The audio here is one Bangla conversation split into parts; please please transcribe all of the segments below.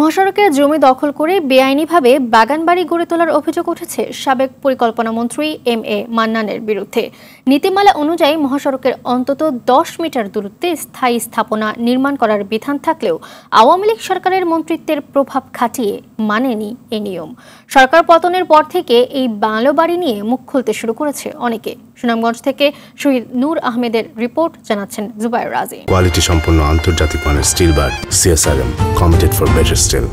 মহাসড়কের জমি দখল করে বেআইনিভাবে বাগানবাড়ি গড়ে তোলার অভিযোগ উঠেছে সাবেক পরিকল্পনা মন্ত্রী এম.এ. মান্নানের বিরুদ্ধে। নীতিমালা অনুযায়ী মহাসড়কের অন্তত 10 মিটার দূরত্বে স্থায়ী স্থাপনা নির্মাণ করার বিধান থাকলেও আওয়ামী লীগ সরকারের মন্ত্রিত্বের প্রভাব খাটিয়ে মানেনি এই নিয়ম। সরকার পতনের পর থেকে এই বাংলো বাড়ি নিয়ে মুখ খুলতে শুরু করেছে অনেকে। সুনামগঞ্জ থেকে শহীদ নূর আহমেদের রিপোর্ট, জানাচ্ছেন জুবায়ের রাজি। কোয়ালিটি সম্পন্ন আন্তর্জাতিক মানের still bar CSRM, committed for better still.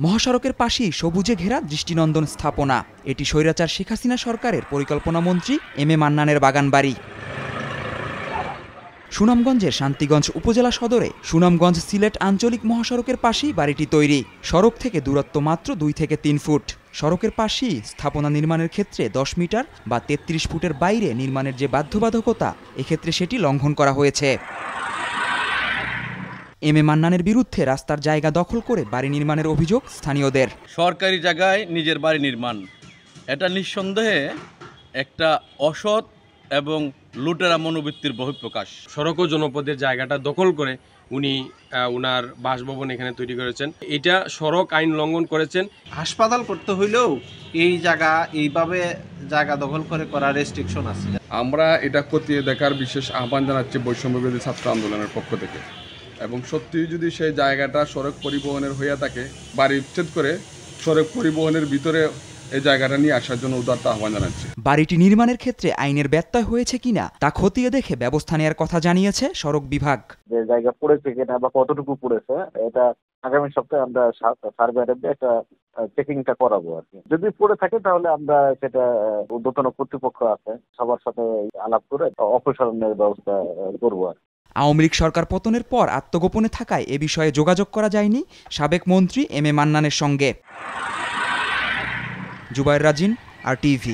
মহাসড়কের পাশেই সবুজে ঘেরা দৃষ্টিনন্দন স্থাপনা। এটি স্বৈরাচার শেখ হাসিনা সরকারের পরিকল্পনা মন্ত্রী এম.এ. মান্নানের বাগানবাড়ি। সুনামগঞ্জের শান্তিগঞ্জ উপজেলা সদরে সুনামগঞ্জ সিলেট আঞ্চলিক মহাসড়কের পাশেই বাড়িটি তৈরি। সড়ক থেকে দূরত্ব মাত্র 2 থেকে 3 ফুট। সড়কের পাশেই স্থাপনা নির্মাণের ক্ষেত্রে 10 মিটার বা 33 ফুটের বাইরে নির্মাণের যে বাধ্যবাধকতা, এক্ষেত্রে সেটি লঙ্ঘন করা হয়েছে। এম.এ. মান্নানের বিরুদ্ধে রাস্তার জায়গা দখল করে বাড়ি নির্মাণের অভিযোগ স্থানীয়দের। সরকারি জায়গায় নিজের বাড়ি নির্মাণ, এটা নিঃসন্দেহে একটা অসৎ এবং লুটেরা মনোবৃত্তির বহিঃপ্রকাশ। সড়ক ও জনপদের জায়গাটা দখল করে উনি ওনার বাসভবন এখানে তৈরি করেছেন। এটা সড়ক আইন লঙ্ঘন করেছেন। হাসপাতাল করতে হইলেও এই জায়গা এইভাবে জায়গা দখল করে করার রেস্ট্রিকশন আছে। আমরা এটা খতিয়ে দেখার বিশেষ আহ্বান জানাচ্ছি বৈষম্যবিরোধী ছাত্র আন্দোলনের পক্ষ থেকে, এবং সত্যি যদি সেই জায়গাটা সড়ক পরিবহনের হইয়া থাকে, বাড়ি উচ্ছেদ করে সড়ক পরিবহনের ভিতরে এই জায়গাটা নিয়ে আসার জন্য উদারতা আহ্বান জানাচ্ছি। বাড়িটি নির্মাণের ক্ষেত্রে আইনের ব্যত্যয় হয়েছে কিনা তা খতিয়ে দেখে ব্যবস্থা নেওয়ার কথা জানিয়েছে সড়ক বিভাগ। যে জায়গা পড়েছে কিনা বা কতটুকু পড়েছে, এটা আগামী সপ্তাহে আমরা সার্ভেয়ারে একটা চেকিংটা করাবো আর কি। যদি পড়ে থাকে তাহলে আমরা সেটা ঊর্ধ্বতন কর্তৃপক্ষ আছে, সবার সাথে আলাপ করে অপসারণের ব্যবস্থা করবো আর। আওয়ামী লীগ সরকার পতনের পর আত্মগোপনে থাকায় এ বিষয়ে যোগাযোগ করা যায়নি সাবেক মন্ত্রী এম.এ. মান্নানের সঙ্গে। জুবায়ের রাজিন, RTV।